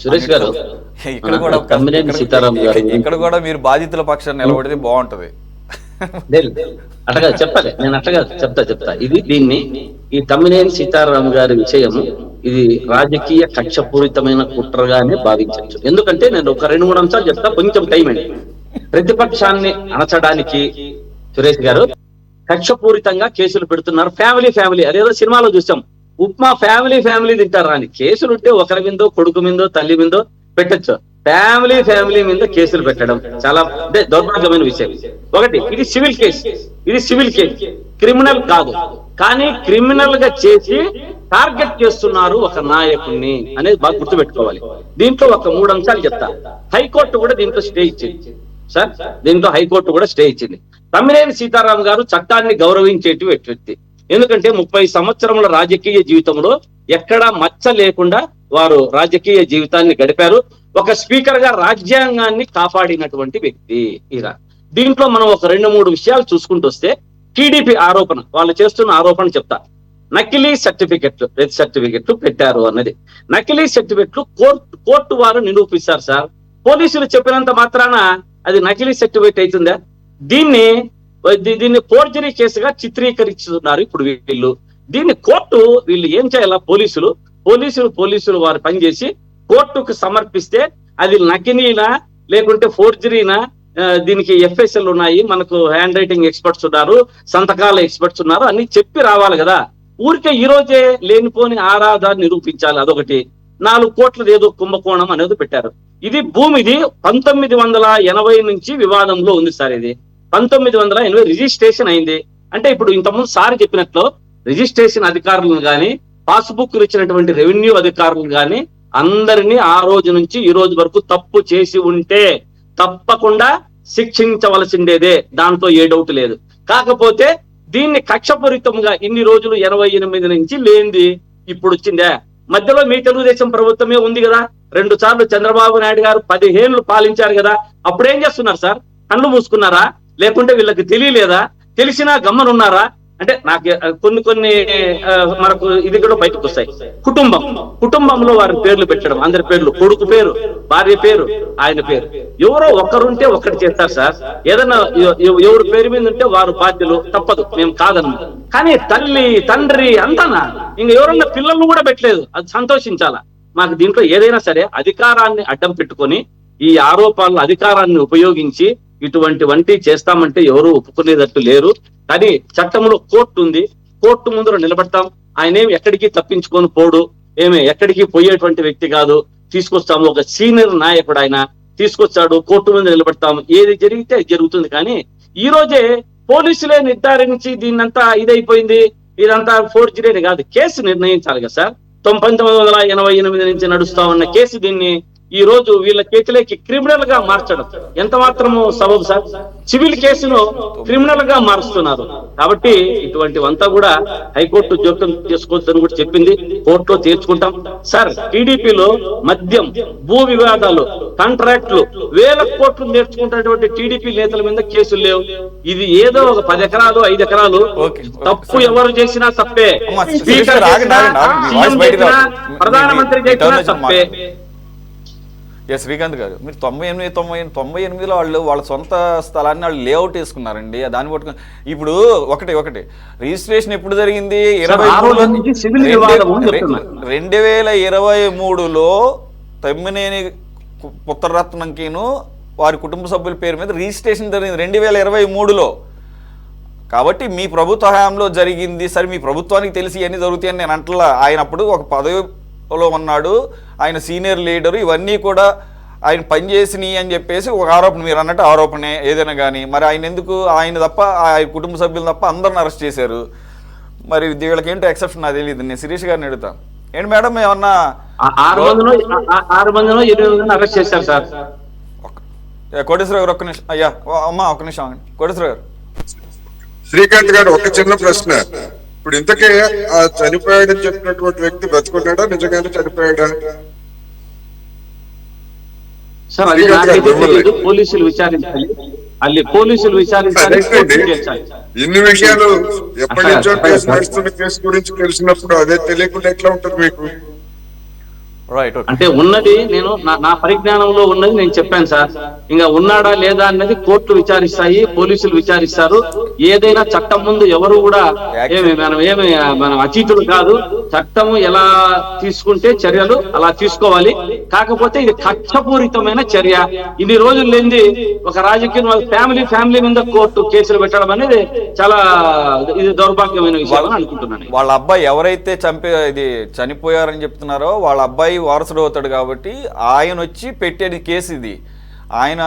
సురేష్ గారు ఇక్కడ కూడా మీరు బాధితుల పక్షాన్ని నిలబడితే బాగుంటది. అట్టగా చెప్పాలి, నేను అట్టగా చెప్తా. దీన్ని ఈ తమ్మినేని సీతారాం గారి విషయం ఇది రాజకీయ కక్షపూరితమైన కుట్రగానే భావించవచ్చు. ఎందుకంటే నేను ఒక 2-3 అంశాలు చెప్తా, కొంచెం టైం అండి. ప్రతిపక్షాన్ని అణచడానికి సురేష్ గారు కక్షపూరితంగా కేసులు పెడుతున్నారు. ఫ్యామిలీ అదేదో సినిమాలో చూసాం, ఉప్మా ఫ్యామిలీ తింటారా అని. కేసులు ఉంటే ఒకరి మీదో, కొడుకు మీదో, తల్లి మీదో పెట్టచ్చు. ఫ్యామిలీ మీద కేసులు పెట్టడం చాలా దౌర్భాగ్యమైన విషయం. ఒకటి, ఇది సివిల్ కేసు, క్రిమినల్ కాదు. కానీ క్రిమినల్ గా చేసి టార్గెట్ చేస్తున్నారు ఒక నాయకుడిని అనేది బాగా గుర్తుపెట్టుకోవాలి. దీంట్లో ఒక 3 అంశాలు చెప్తా. హైకోర్టు కూడా దీంట్లో స్టే ఇచ్చింది సార్. దీంట్లో హైకోర్టు కూడా స్టే ఇచ్చింది. తమ్మినేని సీతారాం గారు చట్టాన్ని గౌరవించేటి వ్యక్తి. ఎందుకంటే 30 సంవత్సరముల రాజకీయ జీవితంలో ఎక్కడా మచ్చ లేకుండా వారు రాజకీయ జీవితాన్ని గడిపారు. ఒక స్పీకర్ గా రాజ్యాంగాన్ని కాపాడినటువంటి వ్యక్తి ఈయన. దీంట్లో మనం ఒక 2-3 విషయాలు చూసుకుంటూ వస్తే, టీడీపీ ఆరోపణ, వాళ్ళు చేస్తున్న ఆరోపణ చెప్తా. నకిలీ సర్టిఫికెట్లు పెట్టారు అన్నది. నకిలీ సర్టిఫికెట్లు కోర్టు వారు నిరూపిస్తారు సార్. పోలీసులు చెప్పినంత మాత్రాన అది నకిలీ సర్టిఫికెట్ అవుతుందా? దీన్ని ఫోర్జరీ కేసుగా చిత్రీకరిస్తున్నారు ఇప్పుడు వీళ్ళు. దీన్ని కోర్టు వీళ్ళు ఏం చేయాలా? పోలీసులు వారు పనిచేసి కోర్టుకు సమర్పిస్తే అది నకిలీనా లేకుంటే ఫోర్జరీనా, దీనికి ఎఫ్ఎస్ఎల్ ఉన్నాయి, మనకు హ్యాండ్ రైటింగ్ ఎక్స్పర్ట్స్ ఉన్నారు, సంతకాల ఎక్స్పర్ట్స్ ఉన్నారు, అన్ని చెప్పి రావాలి కదా. ఊరికే ఈ రోజే లేనిపోని ఆరాధాన్ని నిరూపించాలి. అదొకటి. 4 కోట్ల ఏదో కుంభకోణం అనేది పెట్టారు. ఇది భూమిది 1980 నుంచి వివాదంలో ఉంది సార్. ఇది 1980 రిజిస్ట్రేషన్ అయింది. అంటే ఇప్పుడు ఇంతకుముందు సార్ చెప్పినట్లు రిజిస్ట్రేషన్ అధికారులను కానీ, పాస్బుక్లు ఇచ్చినటువంటి రెవెన్యూ అధికారులు కానీ అందరినీ ఆ రోజు నుంచి ఈ రోజు వరకు తప్పు చేసి ఉంటే తప్పకుండా శిక్షించవలసిందేదే, దాంట్లో ఏ డౌట్ లేదు. కాకపోతే దీన్ని కక్షపూరితంగా ఇన్ని రోజులు 88 నుంచి లేనిది ఇప్పుడు వచ్చిందే. మధ్యలో మీ తెలుగుదేశం ప్రభుత్వమే ఉంది కదా, 2 సార్లు చంద్రబాబు నాయుడు గారు 10 ఏళ్ళు పాలించారు కదా. అప్పుడేం చేస్తున్నారు సార్? కళ్ళు మూసుకున్నారా? లేకుంటే వీళ్ళకి తెలియలేదా? తెలిసినా గమ్మనున్నారా? అంటే నాకు కొన్ని మనకు ఇది కూడా బయటకు వస్తాయి. కుటుంబంలో వారి పేర్లు పెట్టడం, అందరి పేర్లు, కొడుకు పేరు, భార్య పేరు, ఆయన పేరు. ఎవరో ఒక్కరుంటే ఒక్కటి చేస్తారు సార్. ఏదైనా ఎవరి పేరు మీద ఉంటే వారు బాధ్యులు, తప్పదు, మేము కాదన్నా. కానీ తల్లి తండ్రి అంతానా ఇంక ఎవరన్నా పిల్లలను కూడా పెట్టలేదు. అది సంతోషించాలా. మాకు దీంట్లో ఏదైనా సరే అధికారాన్ని అడ్డం పెట్టుకొని ఈ ఆరోపణలు అధికారాన్ని ఉపయోగించి ఇటువంటి చేస్తామంటే ఎవరు ఒప్పుకునేటట్టు లేరు. కానీ చట్టంలో కోర్టు ఉంది, కోర్టు ముందు నిలబడతాం. ఆయనేమి ఎక్కడికి తప్పించుకొని పోడు, ఎక్కడికి పోయేటువంటి వ్యక్తి కాదు. తీసుకొస్తాము, ఒక సీనియర్ నాయకుడు ఆయన, తీసుకొచ్చాడు, కోర్టు ముందు నిలబడతాం. ఏది జరిగితే జరుగుతుంది. కానీ ఈ రోజే పోలీసులే నిర్ధారించి దీన్నంతా ఇదైపోయింది, ఇదంతా ఫోర్జరీ కాదు, కేసు నిర్ణయించాలి కదా సార్. 1988 నుంచి నడుస్తా ఉన్న కేసు దీన్ని ఈ రోజు వీళ్ళ చేతిలోకి క్రిమినల్ గా మార్చడం ఎంత మాత్రము సబబు సార్? సివిల్ కేసును క్రిమినల్ గా మారుస్తున్నారు. కాబట్టి ఇటువంటివంతా కూడా హైకోర్టు జోక్యం చేసుకోవచ్చని కూడా చెప్పింది. కోర్టులో తీర్చుకుంటాం సార్. టీడీపీలో మద్యం, భూ వివాదాలు, కాంట్రాక్టులు 1000 కోట్లు నేర్చుకుంటున్నటువంటి టీడీపీ నేతల మీద కేసులు లేవు. ఇది ఏదో ఒక 10 ఎకరాలు 5 ఎకరాలు తప్పు ఎవరు చేసినా తప్పే, స్పీకర్ చేసినా, సీఎం చేసినా, ప్రధానమంత్రి చేసినా తప్పే. శ్రీకాంత్ గారు, మీరు 98లో వాళ్ళ సొంత స్థలాన్ని వాళ్ళు లేఅవుట్ వేసుకున్నారండి. దాన్ని పట్టుకుని ఇప్పుడు ఒకటి రిజిస్ట్రేషన్ ఎప్పుడు జరిగింది? 2023లో తమ్మినేని పుత్రరత్నంకిను వారి కుటుంబ సభ్యుల పేరు మీద రిజిస్ట్రేషన్ జరిగింది 2023లో. కాబట్టి మీ ప్రభుత్వ హయాంలో జరిగింది. సరే, మీ ప్రభుత్వానికి తెలిసి ఇవన్నీ జరుగుతాయని నేను అంటలా. ఆయన అప్పుడు ఒక పదవిలో ఉన్నాడు, ఆయన సీనియర్ లీడరు, ఇవన్నీ కూడా ఆయన పనిచేసినాయి అని చెప్పేసి ఒక ఆరోపణ, మీరు అన్నట్టు ఆరోపణే ఏదైనా కానీ. మరి ఆయన ఎందుకు, ఆయన తప్ప ఆయన కుటుంబ సభ్యులు తప్ప అందరిని అరెస్ట్ చేశారు. మరి వీళ్ళకి ఏంటో ఎక్సెప్షన్ నాకు తెలియదు. నేను శిరీష్ గారిని అడుగుతా. ఏంటి మేడం, ఏమన్నా 6 మందిలో 8 అరెస్ట్ చేశారు సార్. కోటేశ్వర గారు ఒక్క నిమిషం. అయ్యా అమ్మా ఒక్క నిమిషం. కోటేశ్వర గారు. శ్రీకాంత్ గారు, ఒక చిన్న ప్రశ్న. ఇప్పుడు ఇంతకే ఆ చనిపోయాడని చెప్పినటువంటి వ్యక్తి బతుకున్నాడా, నిజంగానే చనిపోయాడా? సార్ అది పోలీసులు విచారించాలి. ఇన్ని విషయాలు ఎప్పటి నుంచో కేసు నడుస్తున్న కేసు గురించి తెలిసినప్పుడు అదే తెలియకుండా ఎట్లా ఉంటుంది మీకు? రైట్. అంటే ఉన్నది నేను నా పరిజ్ఞానంలో ఉన్నది నేను చెప్పాను సార్. ఇంకా ఉన్నాడా లేదా అన్నది కోర్టులు విచారిస్తాయి, పోలీసులు విచారిస్తారు. ఏదైనా చట్టం ముందు ఎవరు కూడా మనం అతీతులు కాదు. చట్టము ఎలా తీసుకుంటే చర్యలు అలా తీసుకోవాలి. కాకపోతే ఇది కక్షపూరితమైన చర్య. ఇన్ని రోజులు లేనిది ఒక రాజకీయ ఫ్యామిలీ మీద కోర్టు కేసులు పెట్టడం అనేది చాలా ఇది దౌర్భాగ్యమైన విషయం అని అనుకుంటున్నాను. వాళ్ళ అబ్బాయి ఎవరైతే చనిపోయారని చెప్తున్నారో వాళ్ళ అబ్బాయి వారసుడు అవుతాడు కాబట్టి ఆయన వచ్చి పెట్టేది కేసు. ఇది ఆయన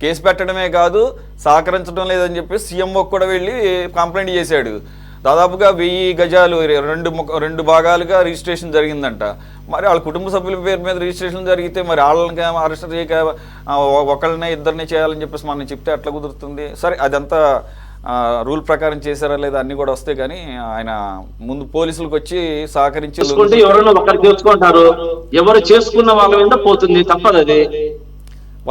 కేసు పెట్టడమే కాదు, సహకరించడం లేదని చెప్పి సీఎంఓ కూడా వెళ్ళి కంప్లైంట్ చేశాడు. దాదాపుగా 1000 గజాలు 2 భాగాలుగా రిజిస్ట్రేషన్ జరిగిందంట. మరి వాళ్ళ కుటుంబ సభ్యుల పేరు మీద రిజిస్ట్రేషన్ జరిగితే మరి వాళ్ళని అరెస్ట్ చేయక ఒకళ్ళనే ఇద్దరిని చేయాలని చెప్పేసి మనం చెప్తే ఎట్లా కుదురుతుంది? సరే, అదంతా రూల్ ప్రకారం చేశారా లేదా అన్ని కూడా వస్తాయి. కానీ ఆయన ముందు పోలీసులకు వచ్చి సహకరించి ఎవరైనా ఒకరు చేసుకుంటారు, ఎవరు చేసుకున్న వాళ్ళ మీద పోతుంది, తప్పదు అది.